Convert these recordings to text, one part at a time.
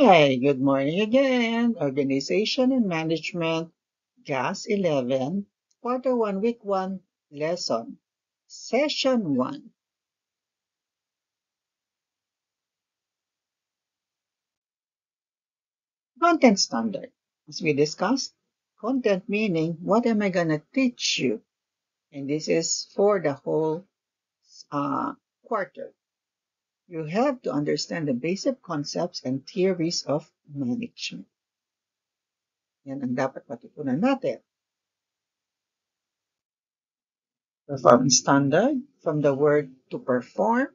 Hi, good morning again. Organization and Management, GAS 11, Quarter 1, Week 1, Lesson, Session 1. Content Standard. As we discussed, content meaning what am I going to teach you? And this is for the whole quarter. You have to understand the basic concepts and theories of management. Yan ang dapat matutunan natin. Performance standard, from the word to perform,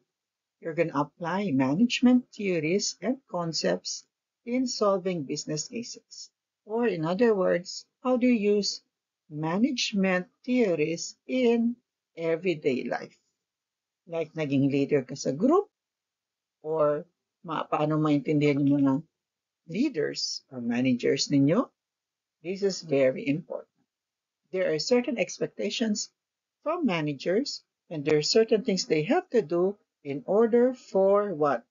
you're going to apply management theories and concepts in solving business cases. Or in other words, how do you use management theories in everyday life? Like naging leader ka sa group, or paano maintindihan yung mga leaders or managers ninyo? This is very important. There are certain expectations from managers, and there are certain things they have to do in order for what?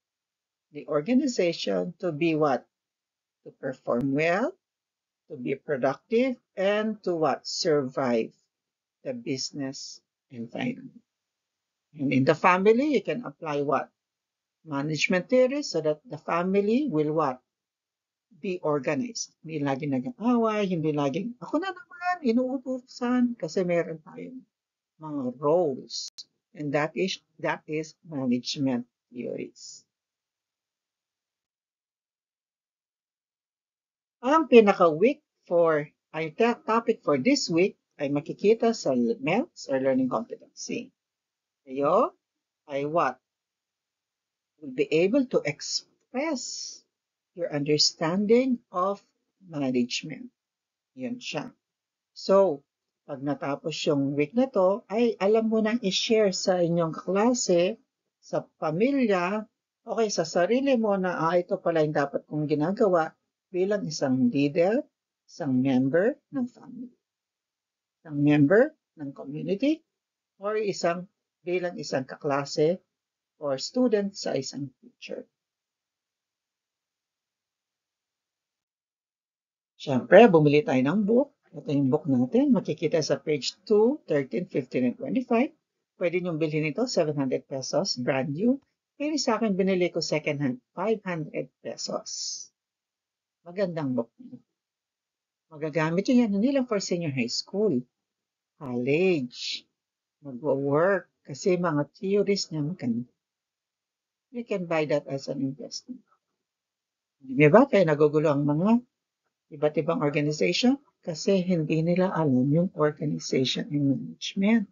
The organization to be what? To perform well, to be productive, and to what? Survive the business environment. And in the family, you can apply what? Management theory so that the family will what? Be organized. Hindi laging nag-aaway, hindi laging, ako na naman, inuutusan, kasi meron tayong mga roles. And that is management theories. Ang pinaka-week ay topic for this week ay makikita sa MELTS or Learning Competency. Kayo ay what? Will be able to express your understanding of management. Yun siya. So, pag natapos yung week na to, ay alam mo nang i-share sa inyong kaklase, sa pamilya, okay, sa sarili mo na ito pala yung dapat kong ginagawa bilang isang leader, isang member ng family, isang member ng community, or bilang isang kaklase or student sa isang teacher. Siyempre, bumili tayo ng book. Ito yung book natin. Makikita sa page 2, 13, 15, and 25. Pwede niyong bilhin ito, 700 pesos, brand new. Pero sa akin, binili ko second hand, 500 pesos. Magandang book. Magagamit yun yan, hindi lang for senior high school, college, mag-work, kasi mga theories niya maganda. You can buy that as an investment. Di ba? Kaya nagugulo ang mga iba't ibang organization kasi hindi nila alam yung organization and management.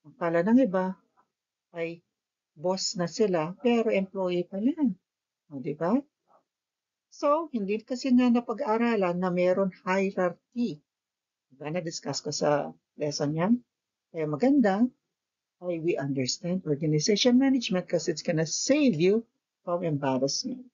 Akala ng iba ay boss na sila pero employee pa lang. O, di ba? So, hindi kasi nga napag-aralan na meron hierarchy. Diba? Na-discuss ko sa lesson yan. Kaya maganda ay we understand organization management because it's gonna save you from embarrassment.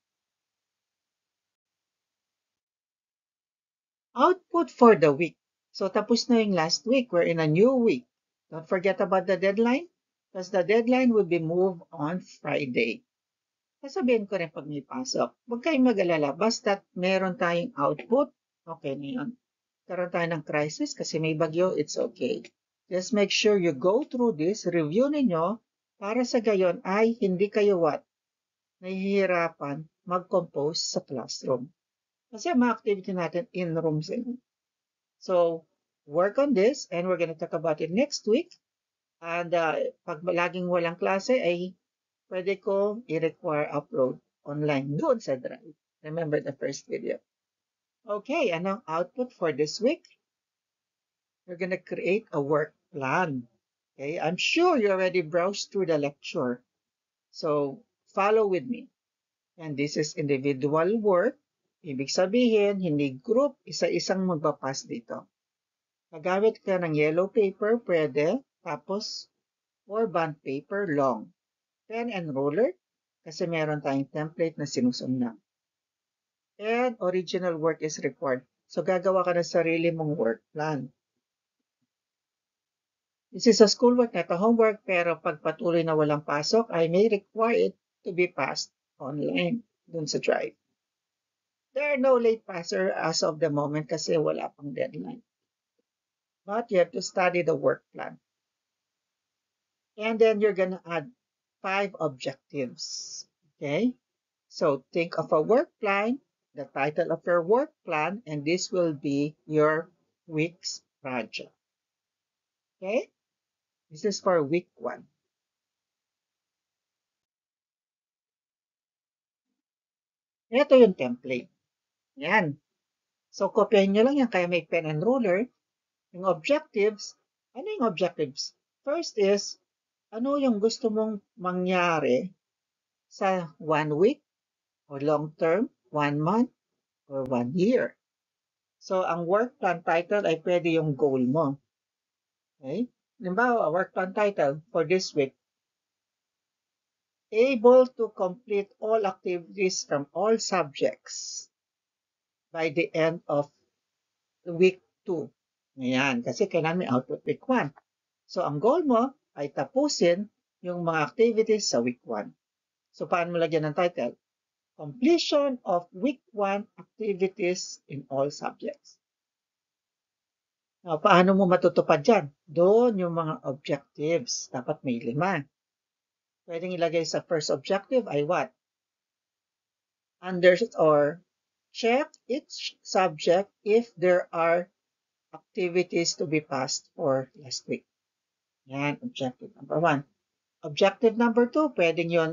Output for the week. So, tapos na yung last week. We're in a new week. Don't forget about the deadline because the deadline will be moved on Friday. Sasabihin ko rin pag may pasok, huwag kayong mag-alala. Basta meron tayong output, okay na yun. Karoon tayo ng crisis kasi may bagyo, it's okay. Just make sure you go through this, review ninyo, para sa gayon ay hindi kayo what? Nahihirapan mag-compose sa classroom. Kasi ang mga activity natin in rooms. So, work on this and we're going to talk about it next week. And pag laging walang klase ay pwede ko i-require upload online doon sa Drive. Remember the first video. Okay, anong output for this week? We're going to create a work plan. Okay, I'm sure you already browsed through the lecture. So, follow with me. And this is individual work. Ibig sabihin, hindi group, isa-isang magpapas dito. Magamit ka ng yellow paper, pwede. Tapos, or bond paper, long. Pen and ruler, kasi meron tayong template na sinusundan. And original work is required. So, gagawa ka ng sarili mong work plan. This is a schoolwork, not a homework, pero pag patuloy na walang pasok, I may require it to be passed online dun sa Drive. There are no late passer as of the moment kasi wala pang deadline. But you have to study the work plan. And then you're going to add 5 objectives. Okay? So think of a work plan, the title of your work plan, and this will be your week's project. Okay? This is for week 1. Ito yung template. Yan. So, kopyahin nyo lang yan kaya may pen and ruler. Yung objectives, ano yung objectives? First is, ano yung gusto mong mangyari sa 1 week or long term, 1 month, or 1 year. So, ang work plan title ay pwede yung goal mo. Okay? Halimbawa, work plan title for this week, able to complete all activities from all subjects by the end of week 2. Ayan, kasi kailangan may output week 1. So, ang goal mo ay tapusin yung mga activities sa week 1. So, paano mo lagyan ng title? Completion of week 1 activities in all subjects. Now, paano mo matutupad yan? Doon yung mga objectives. Dapat may 5. Pwedeng ilagay sa first objective ay what? Under or check each subject if there are activities to be passed for last week. Yan, objective number 1. Objective number 2, pwedeng yun,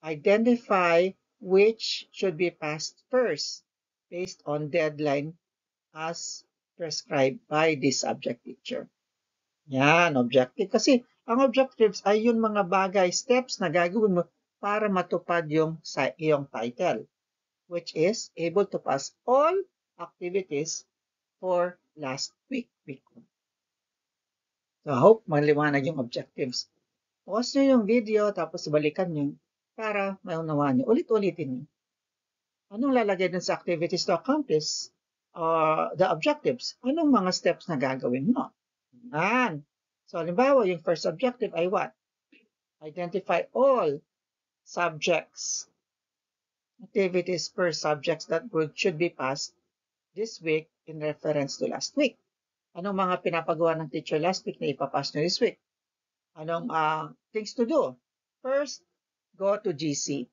identify which should be passed first based on deadline as prescribed by the subject teacher. Yan, objective. Kasi ang objectives ay yung mga bagay, steps na gagawin mo para matupad yung sa iyong title, which is able to pass all activities for last week. So, I hope maliwanag yung objectives. Pause nyo yung video, tapos balikan nyo para maunawaan nyo. Ulit-ulitin nyo. Anong lalagay dun sa activities to accomplish the objectives? Anong mga steps na gagawin mo? Yan. So, halimbawa, yung first objective ay what? Identify all subjects, activities per subjects that should be passed this week in reference to last week. Anong mga pinapagawa ng teacher last week na ipapass nyo this week? Anong things to do? First, go to GC.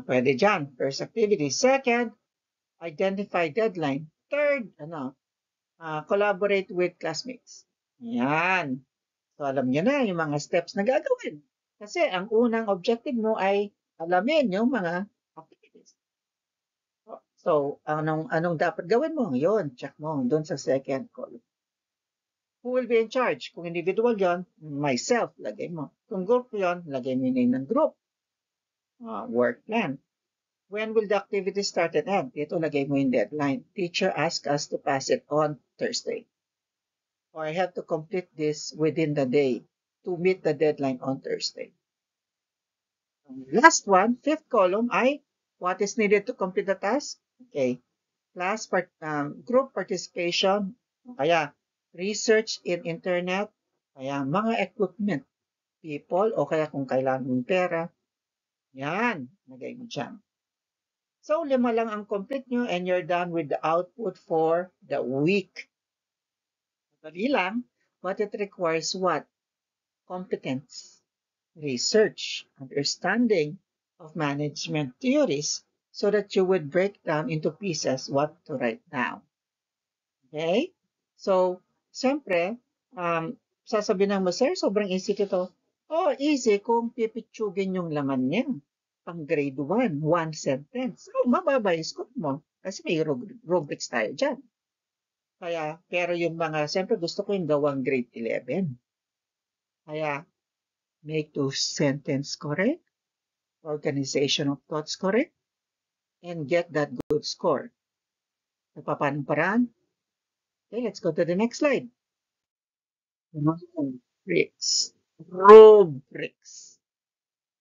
Pwede dyan. First activity. Second, identify deadline. Third, collaborate with classmates. Yan. So, alam nyo na yung mga steps na gagawin. Kasi ang unang objective mo ay alamin yung mga activities. So, anong dapat gawin mo? Yun, check mo doon sa second column. Who will be in charge? Kung individual yon, myself, lagay mo. Kung group yon, lagay mo yung name ng group. Work plan. When will the activity start and end? Ito, lagay mo yung deadline. Teacher asked us to pass it on Thursday. Or I have to complete this within the day to meet the deadline on Thursday. Last one, fifth column, ay what is needed to complete the task? Okay. Group participation, kaya research in internet, kaya mga equipment, people, o kaya kung kailangan mong pera, yan, lagay mo dyan. So, 5 lang ang complete nyo and you're done with the output for the week. Madali lang, but it requires what? Competence, research, understanding of management theories so that you would break down into pieces what to write down. Okay? So, siyempre, sasabihin mo, sir, sobrang easy ito. Oh, easy kung pipitsugin yung laman niya. Pang grade 1, one sentence. So, mababa yung score mo. Kasi may rubrics tayo dyan. Kaya, pero yung mga, siyempre gusto ko yung gawang grade 11. Kaya, make those sentence correct, organization of thoughts correct, and get that good score. Paano paraan? Okay, let's go to the next slide. Rubrics. Rubrics.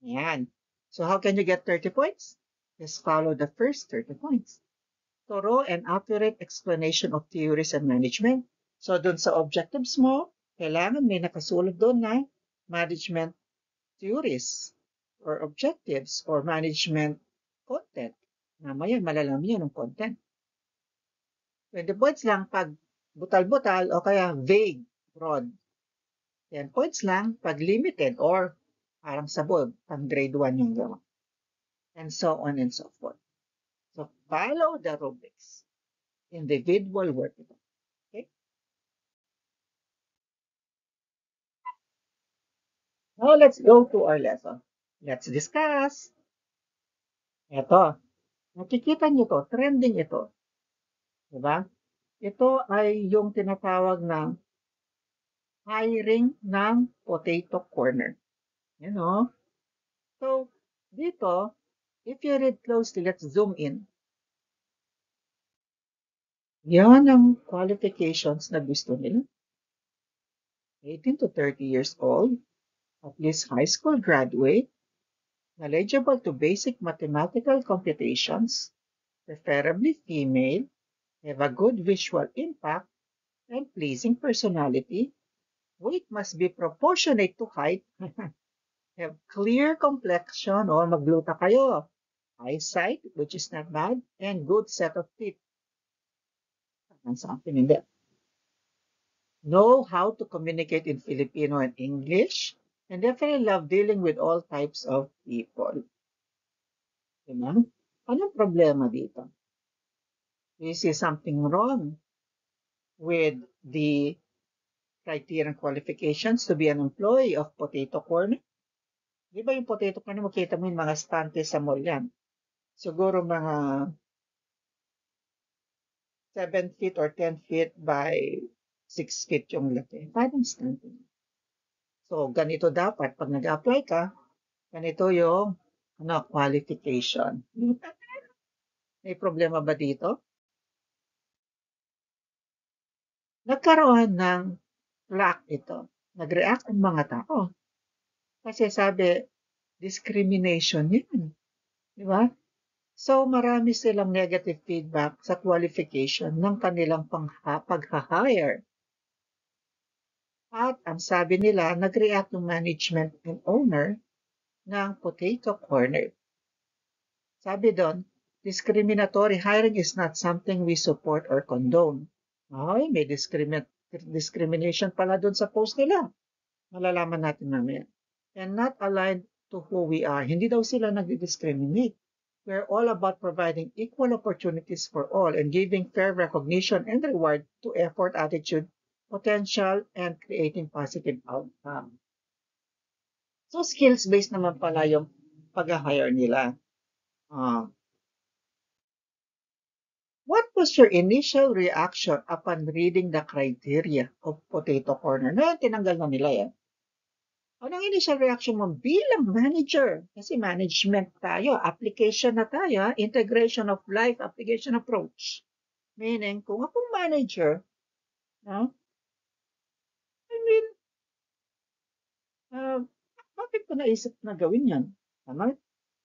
Yan. So how can you get 30 points? Just follow the first 30 points. Thorough and accurate explanation of theories and management. So dun sa objectives mo, kailangan may nakasulat doon na management theories or objectives or management content. Mamaya malalaman niyo ng content. 20 points lang pag butal-butal o kaya vague, broad. 10 points lang pag limited or parang sabog, pang grade 1 yung gawa. And so on and so forth. So follow the rubrics. Individual work ito. Okay? Now let's go to our lesson. Let's discuss. Ito. Nakikita niyo to, trending ito. Diba? Ito ay yung tinatawag na hiring ng potato corner. You know? So, dito, if you read closely, let's zoom in. Yan ang qualifications na gusto nila. 18 to 30 years old, at least high school graduate, knowledgeable to basic mathematical computations, preferably female, have a good visual impact, and pleasing personality. Weight must be proportionate to height. Have clear complexion o magluta kayo. Eyesight, which is not bad, and good set of teeth. And something in there. Know how to communicate in Filipino and English, and definitely love dealing with all types of people. Diba? Anong problema dito? Do you see something wrong with the criteria and qualifications to be an employee of Potato Corner? Di ba yung Potato Corner, makita mo yung mga stante sa mall yan? Siguro mga 7 feet or 10 feet by 6 feet yung laki. Parang stante. So, ganito dapat. Pag nag-apply ka, ganito yung qualification. May problema ba dito? Nagkaroon ng flack ito. Nag-react ang mga tao. Kasi sabi, discrimination yan. Di ba? So, marami silang negative feedback sa qualification ng kanilang pag-hire. At ang sabi nila, nag-react ng management and owner ng Potato Corner. Sabi doon, discriminatory hiring is not something we support or condone. Ay, may discrimination pala doon sa post nila. Malalaman natin mamaya. And not aligned to who we are. Hindi daw sila nag-discriminate. We're all about providing equal opportunities for all and giving fair recognition and reward to effort, attitude, potential, and creating positive outcome. So, skills-based naman pala yung pag-hire nila. What was your initial reaction upon reading the criteria of Potato Corner? Na tinanggal na nila yan. Anong initial reaction mo bilang manager? Kasi management tayo, application na tayo, integration of life application approach. Meaning, kung akong manager, bakit ko naisip na gawin yan? Tama?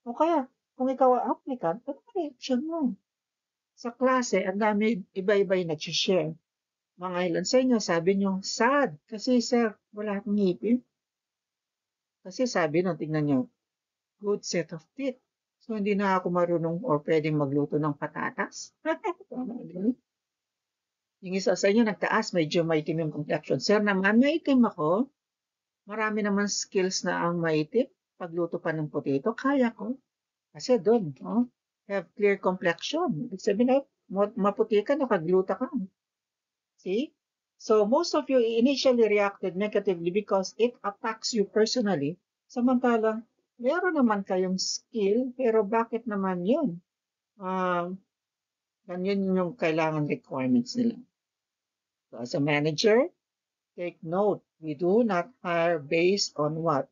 O kaya, kung ikaw ang applicant, ano reaction mo? Sa klase, ang dami iba-iba yung nag-share. Mga ilan sa inyo, sabi nyo, sad. Kasi sir, wala akong ngipin. Kasi sabi nung, tingnan nyo, good set of teeth. So, hindi na ako marunong or pwedeng magluto ng patatas. Yung isa sa inyo nagtaas, medyo maitim yung complexion. Sir naman, maitim ako. Marami naman skills na ang maitim. Pagluto pa ng potato, kaya ko. Kasi doon, have clear complexion. Ibig sabihin, maputi ka, nakagluta ka. See? So, most of you initially reacted negatively because it attacks you personally. Samantalang, meron naman kayong skill, pero bakit naman yun? Ganyan yung kailangan requirements nila. So, as a manager, take note, we do not hire based on what?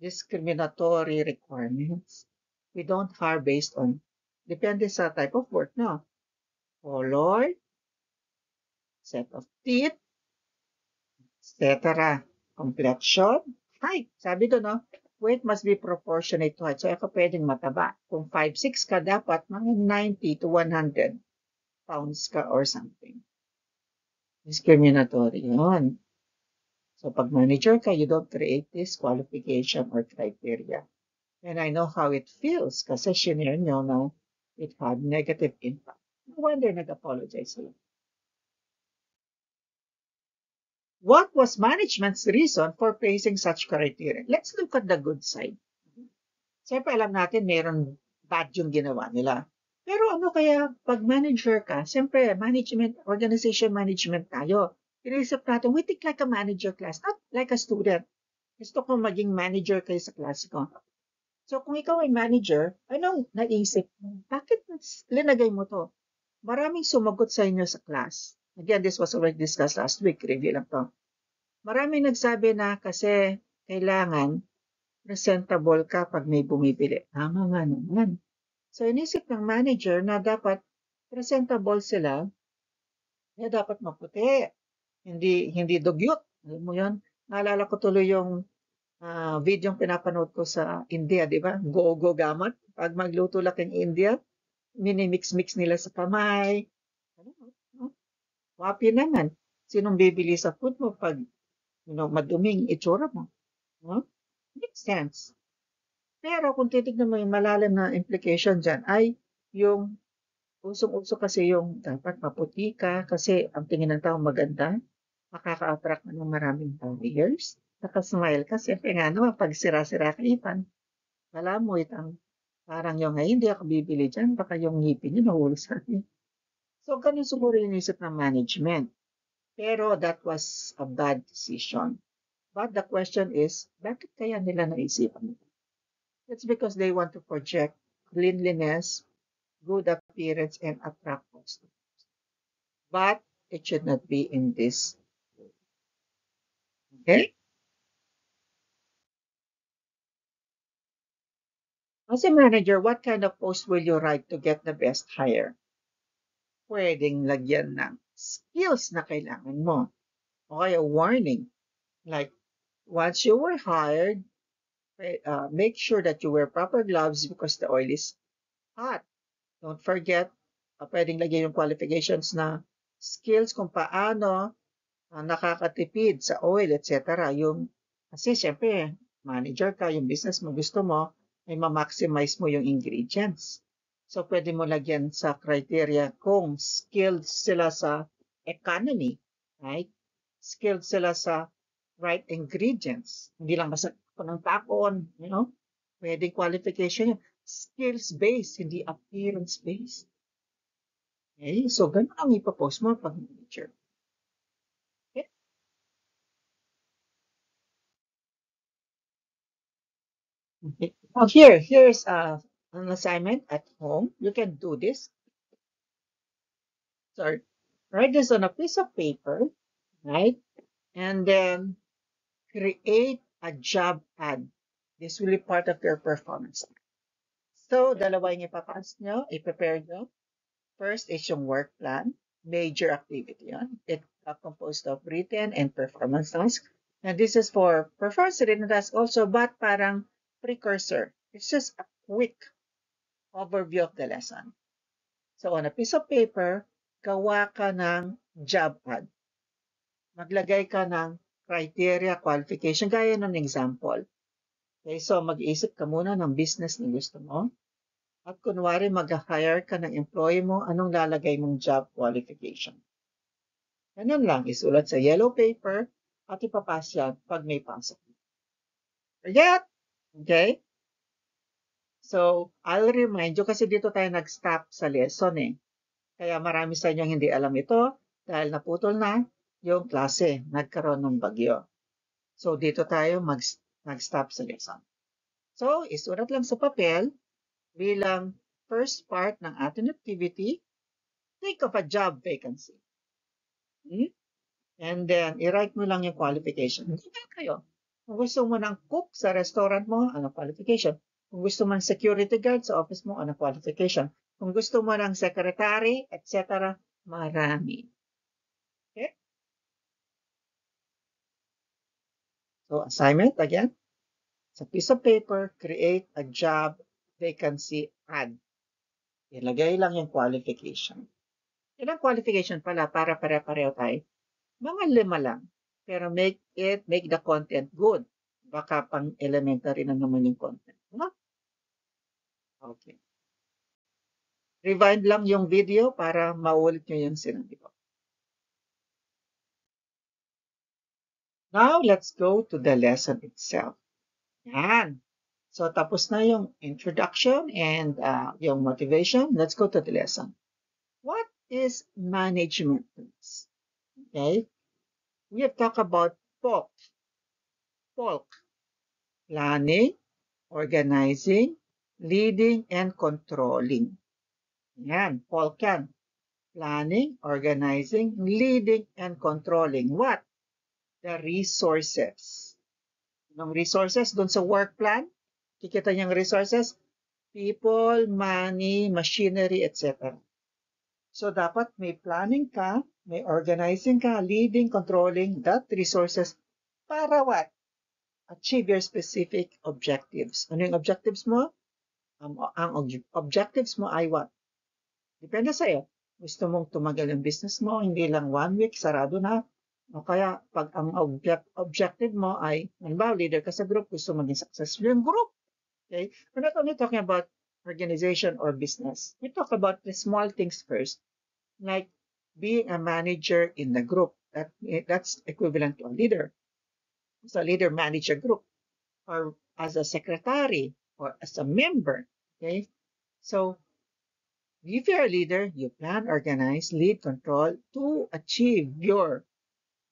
Discriminatory requirements. We don't hire based on, depende sa type of work, no? Color, set of teeth, etc. Complexion, height. Sabi doon, no? Weight must be proportionate to height. So, ako pwedeng mataba. Kung 5'6" ka, dapat mga 90 to 100 pounds ka or something. Discriminatory yun. So, pag manager ka, you don't create this qualification or criteria. And I know how it feels kasi shinare nyo na it had negative impact. No wonder nag-apologize sila. What was management's reason for placing such criteria? Let's look at the good side. Siyempre, alam natin meron bad yung ginawa nila. Pero ano kaya pag manager ka, siyempre, management, organization management tayo. Inisip natin, we think like a manager class, not like a student. Gusto ko maging manager kayo sa klase ko. So kung ikaw ay manager, anong naisip mo? Bakit linagay mo to? Maraming sumagot sa inyo sa class. Again, this was already discussed last week. Review lang to. Maraming nagsabi na kasi kailangan presentable ka pag may bumibili. Tama nga naman. So inisip ng manager na dapat presentable sila, kaya dapat maputi. Hindi dugyot. Alam mo yun? Naalala ko tuloy yung video yung pinapanood ko sa India, di ba? Go-go gamat. Pag magluto lang ng India, minimix-mix nila sa kamay. Wapi naman. Sinong bibili sa food mo pag maduming itsura mo? No? Makes sense. Pero kung titignan mo yung malalim na implication dyan ay yung usong-uso kasi yung dapat maputi ka kasi ang tingin ng tao maganda, makaka-attract ng maraming buyers. Nakasmile ka. Siyempre nga naman, pag sira-sira ka ipan, wala mo itang parang yung hindi ako bibili dyan, baka yung ngipin yun nahulog sa akin. So, ganun siguro yung isip ng management. Pero that was a bad decision. But the question is, bakit kaya nila naisipan ito? It's because they want to project cleanliness, good appearance, and attract customers. But it should not be in this way. Okay? As a manager, what kind of post will you write to get the best hire? Pwedeng lagyan ng skills na kailangan mo. Okay, a warning. Like, once you were hired, make sure that you wear proper gloves because the oil is hot. Don't forget, pwedeng lagyan yung qualifications na skills kung paano nakakatipid sa oil, etc. Kasi syempre, manager ka, yung business mo, gusto mo, ay ma-maximize mo yung ingredients. So, pwede mo lagyan sa criteria kung skilled sila sa economy, right? Skilled sila sa right ingredients. Hindi lang basta ng takon, Pwedeng qualification yun. Skills-based, hindi appearance-based. Okay? So, ganun ang ipopost mo pag manager. Okay? Okay. Now here's an assignment at home. You can do this. So write this on a piece of paper, right? And then create a job ad. This will be part of your performance. So dalawa yung i-prepare nyo. First is yung work plan, major activity yan. It's composed of written and performance tasks. And this is for performance written tasks also, but parang precursor. It's just a quick overview of the lesson. So on a piece of paper, gawa ka ng job ad. Maglagay ka ng criteria, qualification, gaya ng example. Okay, so mag-iisip ka muna ng business na gusto mo. At kunwari mag-hire ka ng employee mo, anong lalagay mong job qualification? Ganun lang, isulat sa yellow paper at ipapas yan pag may pasok. Forget! Okay? So, I'll remind you kasi dito tayo nag-stop sa lesson eh. Kaya marami sa inyo hindi alam ito dahil naputol na yung klase, nagkaroon ng bagyo. So, dito tayo mag-stop sa lesson. So, isulat lang sa papel bilang first part ng ating activity, think of a job vacancy. And then, i-write mo lang yung qualification. Hindi kayo. Kung gusto mo ng cook sa restaurant mo, ano qualification? Kung gusto mo ng security guard sa office mo, ano qualification? Kung gusto mo ng secretary, etc., marami. Okay? So, assignment again. Sa piece of paper, create a job vacancy ad. Ilagay lang yung qualification. Ilang qualification pala para pare-pareho tayo? Mga 5 lang. Pero make the content good. Baka pang elementary na naman yung content. No? Okay. Rewind lang yung video para maulit nyo yung sinabi ko. Now, let's go to the lesson itself. Yan. So, tapos na yung introduction and yung motivation. Let's go to the lesson. What is management? Okay. We have talked about POC. POC. Planning, organizing, leading, and controlling. Yan. POC yan. Planning, organizing, leading, and controlling. What? The resources. Anong resources? Doon sa work plan, kikita niyang resources, people, money, machinery, etc. So, dapat may planning ka, may organizing ka, leading, controlling that resources para what? Achieve your specific objectives. Ano yung objectives mo? Ang objectives mo ay what? Depende sa'yo. Gusto mong tumagal yung business mo, hindi lang 1 week, sarado na. O kaya, pag ang objective mo ay, halimbawa, leader ka sa group, gusto maging successful yung group. Okay? We're not only talking about organization or business. We talk about the small things first, like being a manager in the group. That's equivalent to a leader. As a leader, manage a group. Or as a secretary, or as a member. Okay? So, if you're a leader, you plan, organize, lead, control to achieve your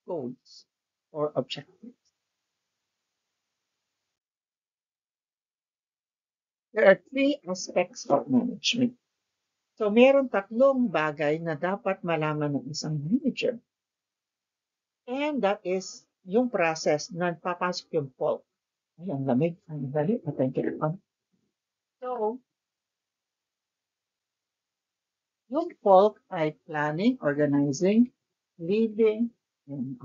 goals or objectives. There are 3 aspects of management. So, meron 3 bagay na dapat malaman ng isang manager. And that is yung process na papasok yung POC. Ay, ang lamig. Ang dali. Patay ka naman. So, yung POC ay planning, organizing, leading, and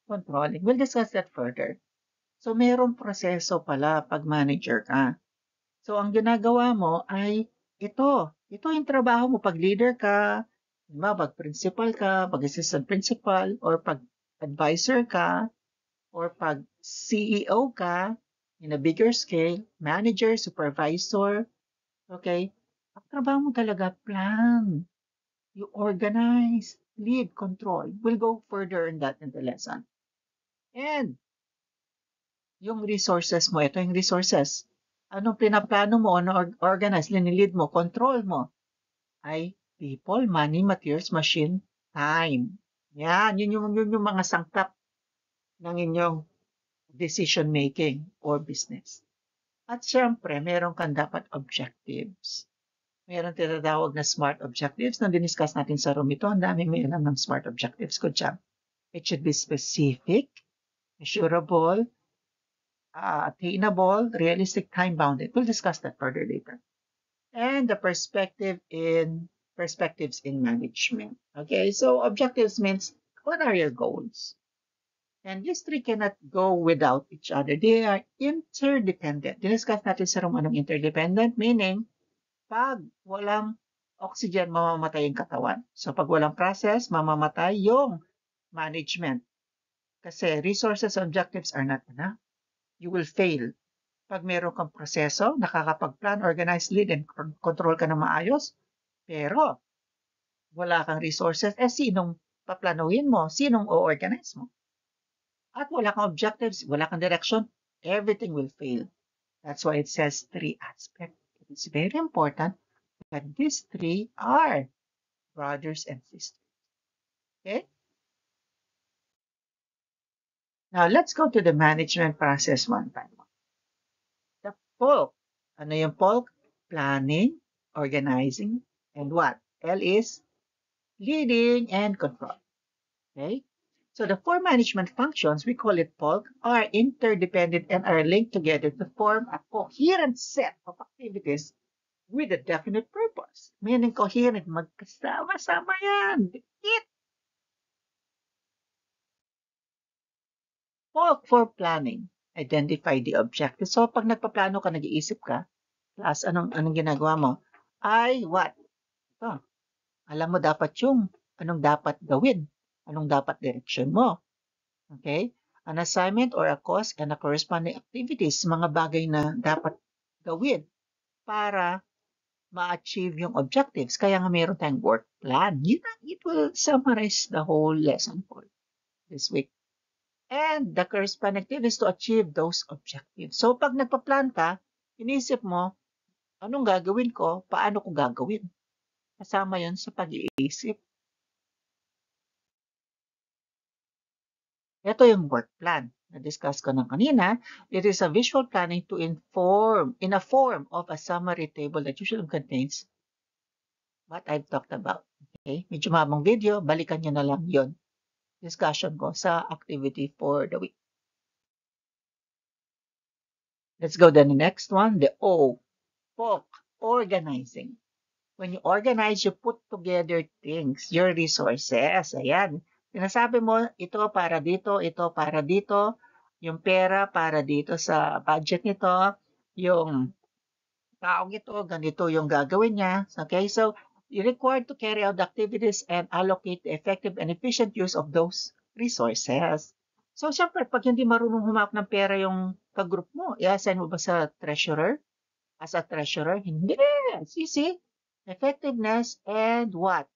controlling. We'll discuss that further. So, meron proseso pala pag manager ka. So, ang ginagawa mo ay ito. Ito yung trabaho mo pag leader ka, diba, pag principal ka, pag assistant principal, or pag advisor ka, or pag CEO ka, in a bigger scale, manager, supervisor, okay? Ang trabaho mo talaga, plan. You organize, lead, control. We'll go further in that in the lesson. And yung resources mo, ito yung resources. Anong pinaplano mo, ano organize, linilid mo, control mo, ay people, money, materials, machine, time. Yan, yun yung mga sangkap ng inyong decision making or business. At syempre, meron kang dapat objectives. Meron tinatawag na SMART objectives na diniscuss natin sa room ito. Ang dami meron ng SMART objectives. Good job. It should be specific, measurable, attainable, realistic, time-bounded. We'll discuss that further later. And the perspectives in management. Okay, so objectives means what are your goals? And these 3 cannot go without each other. They are interdependent. Diniscuss natin sa room anong interdependent, meaning pag walang oxygen, mamamatay yung katawan. So pag walang process, mamamatay yung management. Kasi resources and objectives are not enough. You will fail. Pag meron kang proseso, nakakapag-plan, organize, lead, and control ka na maayos, pero wala kang resources, sinong paplanuhin mo? Sinong o-organize mo? At wala kang objectives, wala kang direction, everything will fail. That's why it says 3 aspects. It's very important that these 3 are brothers and sisters. Okay? Now, let's go to the management process one by one. The POC. Ano yung POC? Planning, organizing, and what? L is leading and control. Okay? So the 4 management functions, we call it POC, are interdependent and are linked together to form a coherent set of activities with a definite purpose. Meaning coherent, magkasama-sama yan. It POC for planning. Identify the objective. So pag nagpaplano ka, nag-iisip ka, plus anong ginagawa mo, ay what? Ito. Alam mo dapat yung anong dapat gawin. Anong dapat direction mo. Okay? An assignment or a cause and a corresponding activities, mga bagay na dapat gawin para ma-achieve yung objectives. Kaya nga meron tayong work plan. It will summarize the whole lesson for this week. And the corresponding activities to achieve those objectives. So pag nagpa-plan ka, inisip mo, anong gagawin ko? Paano ko gagawin? Kasama yon sa pag-iisip. Ito yung work plan. Na-discuss ko na kanina. It is a visual planning to inform in a form of a summary table that usually contains what I've talked about. Okay? Medyo mahabang video. Balikan nyo na lang yon. Discussion ko sa activity for the week. Let's go to the next one. The O. POC. Organizing. When you organize, you put together things, your resources. Ayan. Sinasabi mo, ito para dito, ito para dito, yung pera para dito sa budget nito, yung taong ito, ganito yung gagawin niya. Okay, so you're required to carry out the activities and allocate the effective and efficient use of those resources. So, syempre, pag hindi marunong humawak ng pera yung kagroup mo, i-assign mo ba sa treasurer? As a treasurer? Hindi. See? Effectiveness and what?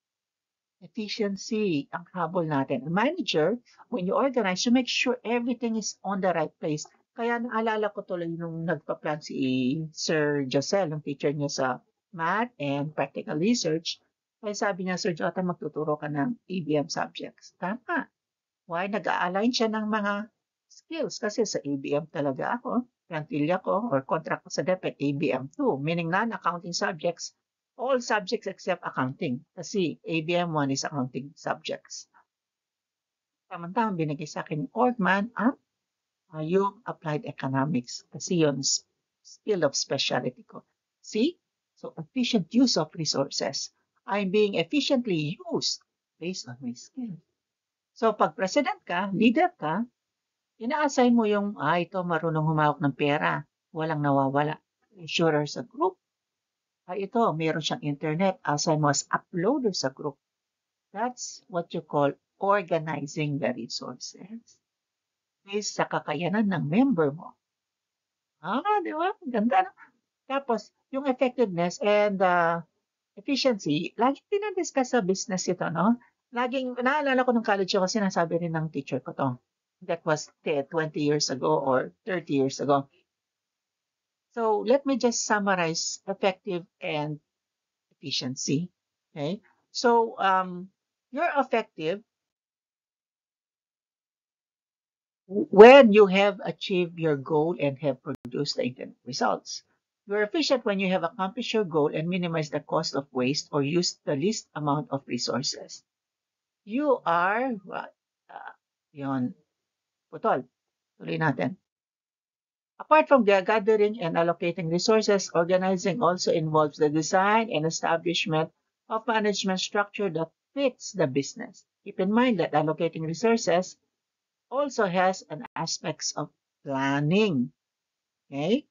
Efficiency ang habol natin. A manager, when you organize, you make sure everything is on the right place. Kaya naalala ko tuloy nung nagpa-plan si Sir Josel, yung teacher niya sa math and practical research. Kaya sabi niya, Sir Jota, magtuturo ka ng ABM subjects. Tama. Why? Nag-a-align siya ng mga skills. Kasi sa ABM talaga ako, plantilla ko, or contract ko sa DepEd, ABM2, meaning non-accounting subjects, all subjects except accounting. Kasi ABM1 is accounting subjects. Tamang-tamang binigay sa akin yung Orgman yung applied economics. Kasi yun, skill of specialty ko. See? So, efficient use of resources. I'm being efficiently used based on my skill. So, pag president ka, leader ka, ina-assign mo yung, ito marunong humawak ng pera. Walang nawawala. Insurer sa group. Ito, meron siyang internet. Assign mo as uploader sa group. That's what you call organizing the resources. Based sa kakayanan ng member mo. Di ba? Ganda, no? Tapos, yung effectiveness and efficiency, lagi dinadiscuss sa business ito, no? Laging, naalala ko ng college ako, sinasabi rin ng teacher ko to. That was 20 years ago or 30 years ago. So, let me just summarize effective and efficiency. Okay? So, you're effective when you have achieved your goal and have produced the intended results. You're efficient when you have accomplished your goal and minimized the cost of waste or used the least amount of resources. You are, yun, putol. Tuloy natin. Apart from gathering and allocating resources, organizing also involves the design and establishment of management structure that fits the business. Keep in mind that allocating resources also has an aspects of planning. Okay?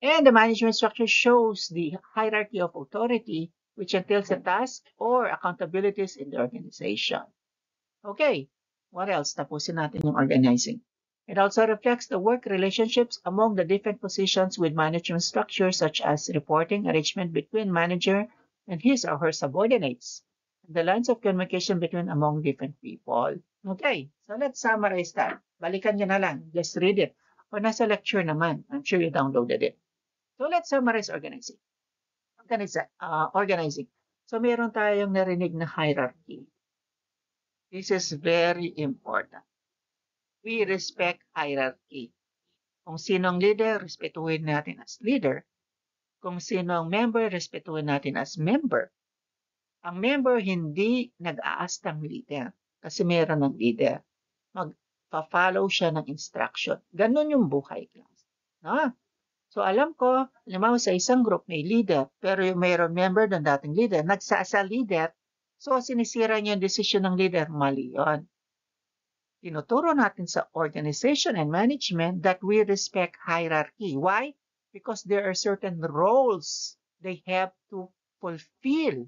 And the management structure shows the hierarchy of authority which entails a task or accountabilities in the organization. Okay, what else? Tapusin natin yung organizing. It also reflects the work relationships among the different positions with management structures such as reporting arrangement between manager and his or her subordinates, and the lines of communication between among different people. Okay, so let's summarize that. Balikan nyo na lang. Just read it. O nasa lecture naman. I'm sure you downloaded it. So let's summarize organizing. Organizing. So meron tayong narinig na hierarchy. This is very important. We respect hierarchy. Kung sinong leader, respetuhin natin as leader. Kung sinong member, respetuhin natin as member. Ang member hindi nag-aastang leader kasi meron ng leader. Magpa-follow siya ng instruction. Ganun yung buhay class. No? So alam ko, halimbawa sa isang group may leader, pero yung mayroon member ng dating leader, nagsasa leader, so sinisira niya yung decision ng leader, mali yun. Tinuturo natin sa organization and management that we respect hierarchy. Why? Because there are certain roles they have to fulfill.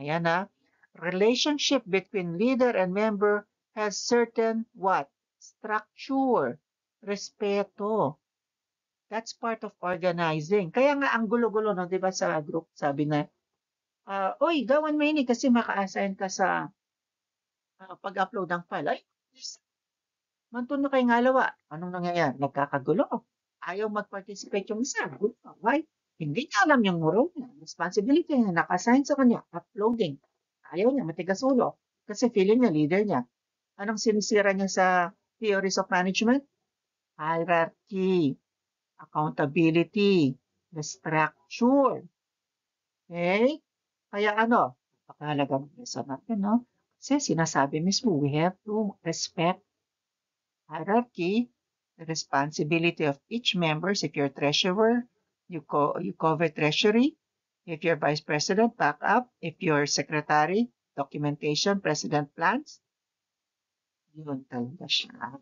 Ayan na. Relationship between leader and member has certain what? Structure. Respeto. That's part of organizing. Kaya nga ang gulo-gulo, no, di ba sa group, sabi na, oy, gawan mo ini kasi maka-assign ka sa pag-upload ng file. Ay, mantun na kayo nga lawa. Anong nangyayari? Nagkakagulo. Ayaw mag-participate yung isa. Why? Hindi niya alam yung role niya. Responsibility niya. Naka-assign sa kanya. Uploading. Ayaw niya. Matigas ulo. Kasi feeling niya, leader niya. Anong sinisira niya sa theories of management? Hierarchy, accountability, the structure. Okay? Kaya ano? Napakahalaga ng lesson natin, no? Kasi sinasabi mismo, we have to respect hierarchy, the responsibility of each member. If you're treasurer, you cover treasury. If you're vice president, back up. If you're secretary, documentation, president plans. Yun talaga siya.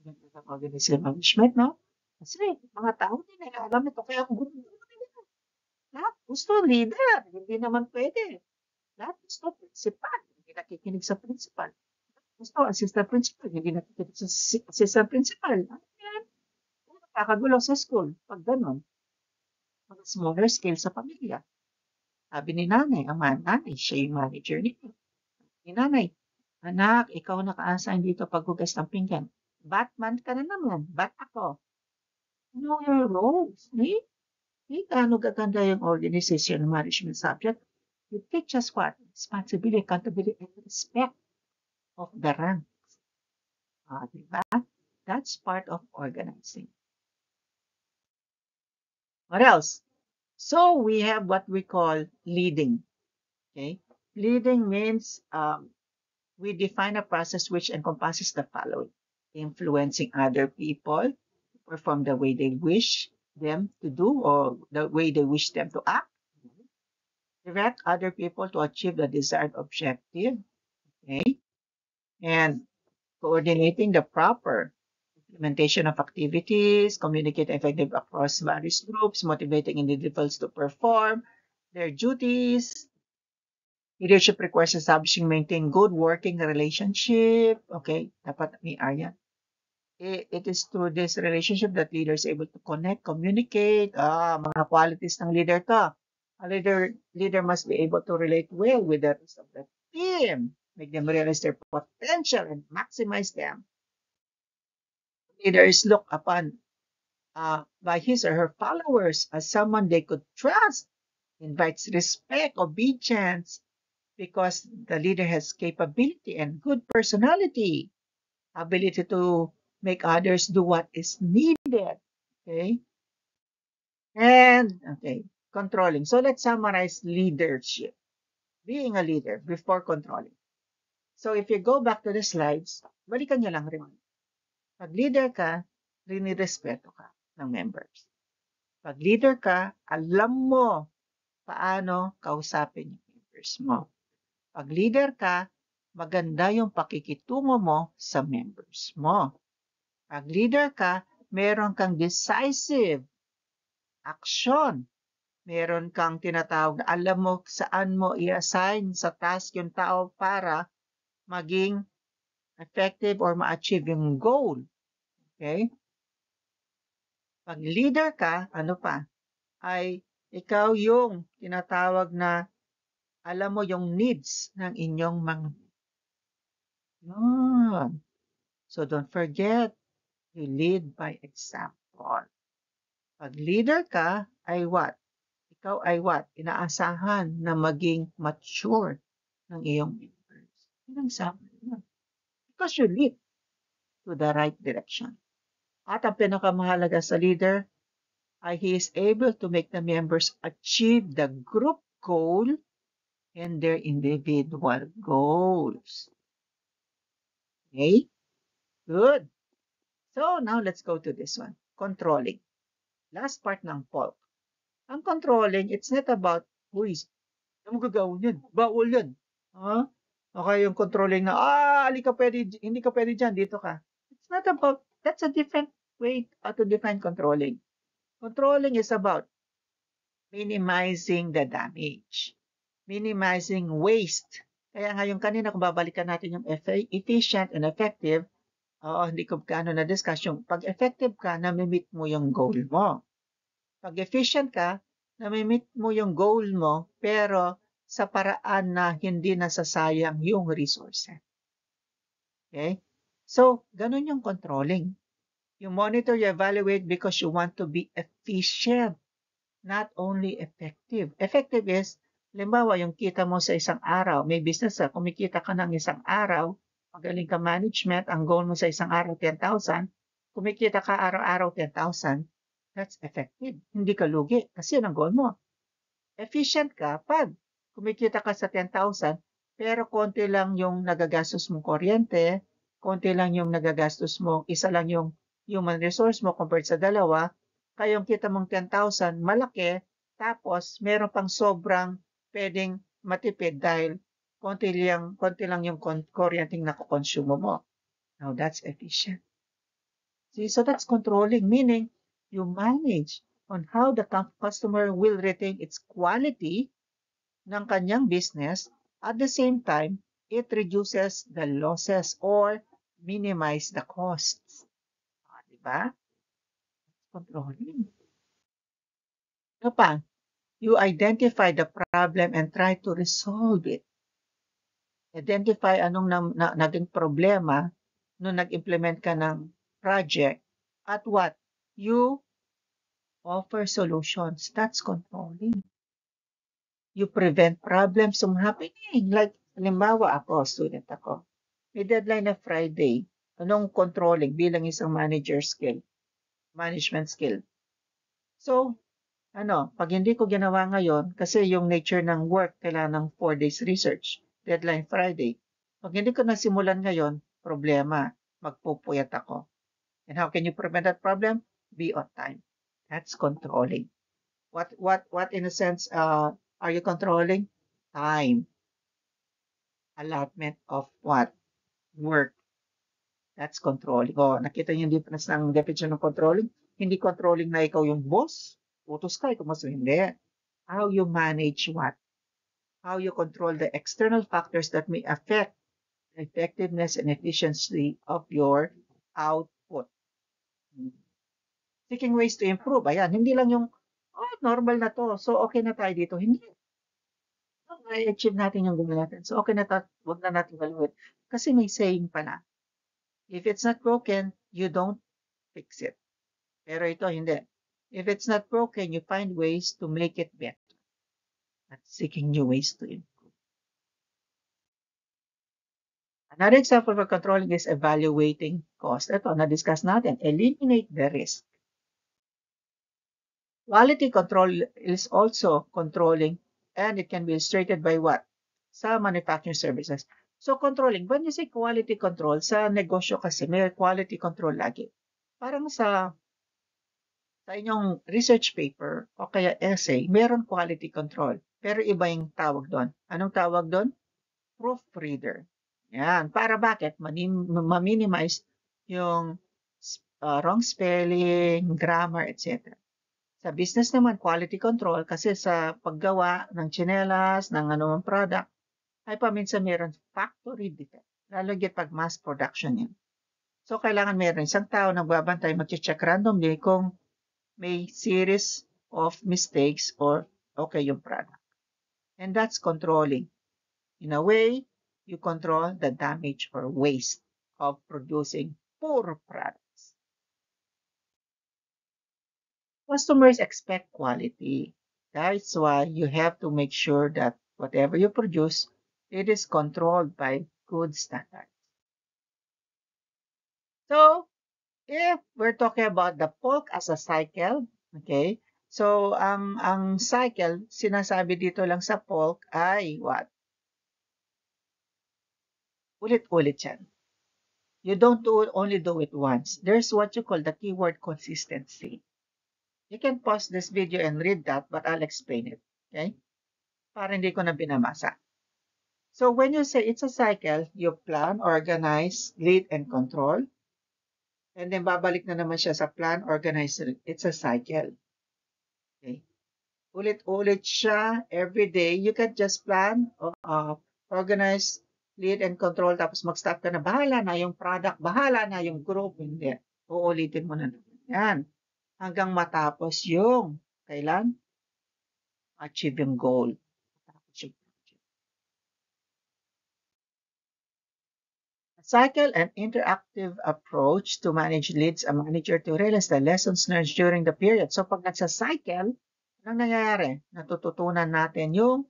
Yun talaga organization management, no? Kasi mga tao din nila alam ito. Kaya kung lahat gusto leader, hindi naman pwede. Lahat gusto principal, hindi nakikinig sa principal. Gusto assistant principal, hindi nakikinig sa assistant principal. Ano yan? Nakakagulo sa school pag gano'n. Mga smaller scale sa pamilya. Sabi ni nanay, ang nanay, siya yung manager nito. Ni nanay, anak, ikaw naka-assign dito paghugas ng pinggan. Batman ka na naman. Bat ako. Know your roles. Gaano gaganda yung organization management subject. You teach us what? Responsibility, accountability, and respect of the ranks. Diba? That's part of organizing. What else? So we have what we call leading. Okay, leading means we define a process which encompasses the following: influencing other people to perform the way they wish them to do or the way they wish them to act, direct other people to achieve the desired objective, okay, and coordinating the proper implementation of activities, communicate effectively across various groups, motivating individuals to perform their duties. Leadership requires establishing, maintain good working relationship. Okay, dapat may area. It is through this relationship that leaders are able to connect, communicate. Mga qualities ng leader ka. A leader must be able to relate well with the rest of the team, make them realize their potential and maximize them. Leader is looked upon by his or her followers as someone they could trust, invites respect, obedience, because the leader has capability and good personality, ability to make others do what is needed. Okay. And, okay, controlling. So let's summarize leadership. Being a leader before controlling. So if you go back to the slides, balikan nyo lang rin. Pag leader ka, rinirespeto ka ng members. Pag leader ka, alam mo paano kausapin yung members mo. Pag leader ka, maganda yung pakikitungo mo sa members mo. Pag leader ka, meron kang decisive action. Meron kang tinatawag na alam mo saan mo i-assign sa task yung tao para maging effective or ma-achieve yung goal. Okay? Pag leader ka, ano pa? Ay ikaw yung tinatawag na alam mo yung needs ng inyong mga. Yun. So don't forget, you lead by example. Pag leader ka, ay what? Ikaw ay what? Inaasahan na maging mature ng iyong members. Yun ang sabi niya. Because you lead to the right direction. At ang pinakamahalaga sa leader ay he is able to make the members achieve the group goal and their individual goals. Okay? Good. So now let's go to this one. Controlling. Last part ng POLC. Ang controlling, it's not about who is, ano gagawin yun? Bawal yun. Okay, yung controlling na, hindi ka pwede dyan, dito ka. It's not about, that's a different way to define controlling. Controlling is about minimizing the damage, minimizing waste. Kaya ngayon kanina kung babalikan natin yung efficient and effective, Oo, hindi ko gaano na-discuss yung pag effective ka, nami-meet mo yung goal mo. Pag efficient ka, nami-meet mo yung goal mo, pero sa paraan na hindi nasasayang yung resources. Okay? So, ganun yung controlling. You monitor, you evaluate because you want to be efficient, not only effective. Effective is, halimbawa, yung kita mo sa isang araw, may business ka, kumikita ka ng isang araw, magaling ka management, ang goal mo sa isang araw, 10,000, kumikita ka araw-araw 10,000, that's effective. Hindi ka lugi kasi yun ang goal mo. Efficient ka pag kumikita ka sa 10,000, pero konti lang yung nagagastos mong kuryente, konti lang yung nagagastos mo, isa lang yung human resource mo compared sa dalawa, kaya yung kita mong 10,000, malaki, tapos meron pang sobrang pwedeng matipid dahil konti lang yung kuryenteng nakokonsumo mo. Now, that's efficient. See, so that's controlling, meaning you manage on how the customer will retain its quality ng kanyang business. At the same time, it reduces the losses or minimize the costs. Diba? Controlling. Ano pa? You identify the problem and try to resolve it. Identify anong naging problema nung nag-implement ka ng project at what? You offer solutions. That's controlling. You prevent problems from happening. Like, halimbawa ako, student ako. May deadline na Friday. Anong controlling bilang isang management skill? So, pag hindi ko ginawa ngayon, kasi yung nature ng work, kailangan ng 4 days research, deadline Friday. Pag hindi ko nasimulan ngayon, problema, magpupuyat ako. And how can you prevent that problem? Be on time. That's controlling. What in a sense, are you controlling? Time. Allotment of what? Work. That's controlling. Oh, nakita niyo yung difference ng definition ng controlling? Hindi controlling na ikaw yung boss. Utos ka, ikaw mas hindi. How you manage what? How you control the external factors that may affect the effectiveness and efficiency of your output. Seeking ways to improve. Ayan, hindi lang yung, normal na to. So, okay na tayo dito. Hindi. I-achieve natin yung goal natin. So, okay na wag na natin gawin. Kasi may saying pala. If it's not broken, you don't fix it. Pero ito, hindi. If it's not broken, you find ways to make it better. At seeking new ways to improve. Another example for controlling is evaluating cost. Ito, na-discuss natin. Eliminate the risk. Quality control is also controlling, and it can be illustrated by what? Sa manufacturing services. So controlling, when you say quality control, sa negosyo kasi may quality control lagi. Parang sa inyong research paper o kaya essay, meron quality control. Pero iba yung tawag doon. Anong tawag doon? Proofreader. Yan. Para bakit? Ma-minimize yung wrong spelling, grammar, etc. Sa business naman, quality control kasi sa paggawa ng tsinelas, ng anumang product, ay paminsan meron factory defect. Lalo pag mass production yan. So, kailangan meron isang tao nagbabantay, mag-check randomly kung may series of mistakes or okay yung product. And that's controlling. In a way, you control the damage or waste of producing poor products. Customers expect quality. That's why you have to make sure that whatever you produce, it is controlled by good standards. So, if we're talking about the polk as a cycle, okay, so ang cycle, sinasabi dito lang sa polk ay what? Ulit-ulit yan. You don't only do it once. There's what you call the keyword consistency. You can pause this video and read that, but I'll explain it. Okay? Para hindi ko na binamasa. So when you say it's a cycle, you plan, organize, lead, and control. And then babalik na naman siya sa plan, organize, it's a cycle. Okay? Ulit-ulit siya every day. You can just plan, organize, lead and control, tapos mag-stop ka na, bahala na yung product, bahala na yung group, hindi. Uulitin mo na naman yan. Hanggang matapos yung, kailan? Achieve yung goal. Cycle and interactive approach to manage leads a manager to realize the lessons learned during the period. So pag nagsa-cycle, anong nangyayari? Natututunan natin yung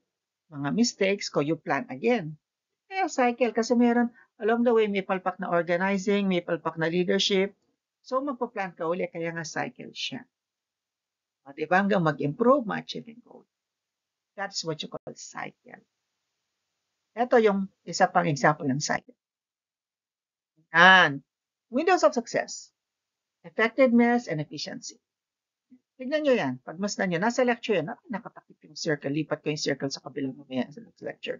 mga mistakes ko, you plan again. Kaya cycle kasi meron along the way may palpak na organizing, may palpak na leadership. So magpa-plan ka uli, kaya nga cycle siya. O, diba? Hanggang mag-improve, ma-achieve yung goal. That's what you call cycle. Ito yung isa pang example ng cycle. And windows of success, effectiveness and efficiency. Tignan nyo yan. Pagmasdan nyo, nasa lecture yan. Nakatakip yung circle. Lipat ko yung circle sa kabilang mamaya sa next lecture.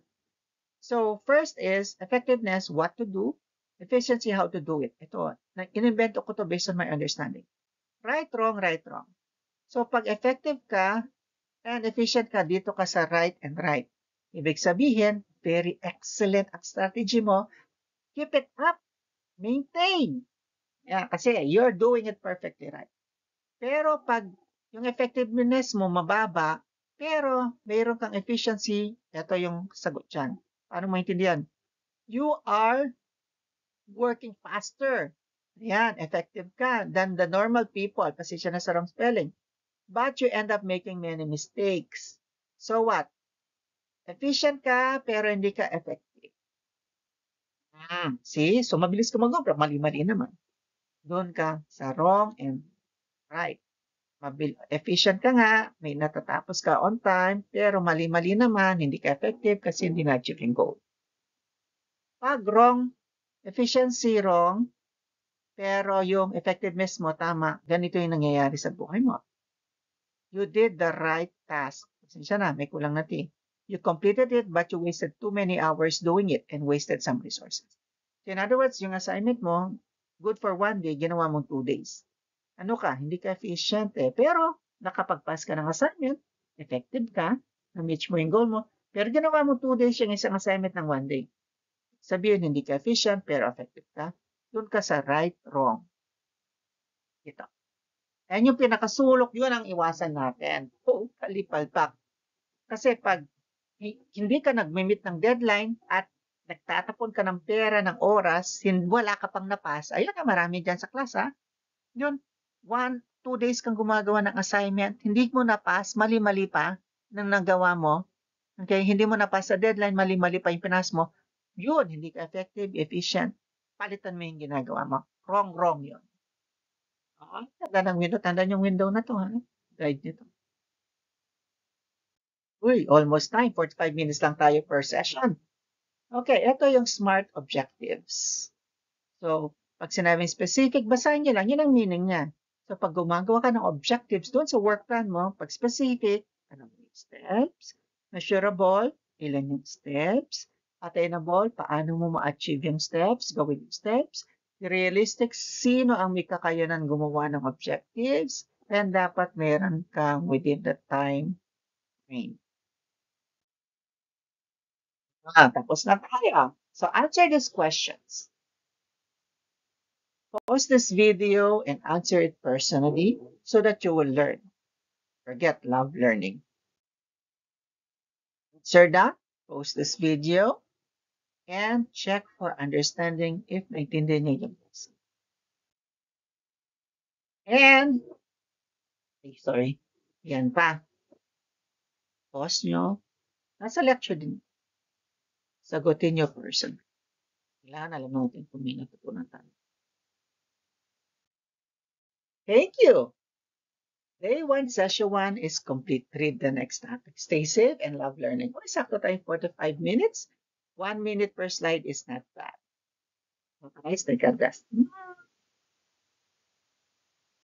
So, first is effectiveness, what to do. Efficiency, how to do it. Ito, in-invento ko to based on my understanding. Right, wrong, right, wrong. So, pag effective ka and efficient ka, dito ka sa right and right. Ibig sabihin, very excellent ang strategy mo. Keep it up. Maintain. Yeah, kasi you're doing it perfectly right. Pero pag yung effectiveness mo mababa, pero mayroon kang efficiency, ito yung sagot dyan. Paano maintindihan? You are working faster. Yan, effective ka than the normal people. Pasensya na sa wrong spelling. But you end up making many mistakes. So what? Efficient ka, pero hindi ka effective. See? So mabilis ka mag-obra, mali-mali naman. Doon ka sa wrong and right. Efficient ka nga, may natatapos ka on time, pero mali-mali naman, hindi ka effective kasi hindi na-achieve yung goal. Pag wrong, efficiency wrong, pero yung effectiveness mo tama, ganito yung nangyayari sa buhay mo. You did the right task. Pasensya na, may kulang na T. You completed it, but you wasted too many hours doing it and wasted some resources. So in other words, yung assignment mo, good for 1 day, ginawa mo 2 days. Ano ka, hindi ka efficient pero nakapag-pass ka ng assignment, effective ka, na-reach mo yung goal mo, pero ginawa mo 2 days yung isang assignment ng 1 day. Sabihin, hindi ka efficient, pero effective ka. Doon ka sa right, wrong. Ito. Ayan yung pinakasulok, yun ang iwasan natin. Kalipalpak. Kasi pag hindi ka nag-meet ng deadline at nagtatapon ka ng pera, ng oras, wala ka pang napas, ayun na marami dyan sa class Yun, 1, 2 days kang gumagawa ng assignment, hindi mo napas, mali-mali pa nang nagawa mo. Okay, hindi mo napas sa deadline, mali-mali pa yung pinas mo. Yun, hindi ka effective, efficient. Palitan mo yung ginagawa mo. Wrong yun. Tanda ng window. Tandaan yung window na to, Guide nito. Uy, almost time. 45 minutes lang tayo per session. Okay, ito yung SMART objectives. So, pag sinabing specific, basahin nyo lang. Yun ang meaning niya. So, pag gumagawa ka ng objectives doon sa work plan mo, pag specific, anong steps? Measurable, ilan yung steps? Attainable, paano mo ma-achieve yung steps? Gawin yung steps. Realistic, sino ang may kakayanan gumawa ng objectives? And dapat meron kang within the time frame. Tapos na tayo. So, answer these questions. Pause this video and answer it personally so that you will learn. Forget love learning. Answer that. Pause this video and check for understanding if naintindihan niyo yung lesson. And, sorry, yan pa. Pause nyo. Nasa lecture din. Sagutin nyo personally. Kailangan alam natin kung may natutunan tayo. Thank you. Day 1, session 1 is complete. Read the next topic. Stay safe and love learning. Kung sakto tayo 45 minutes, 1 minute per slide is not bad. Okay, stay God bless.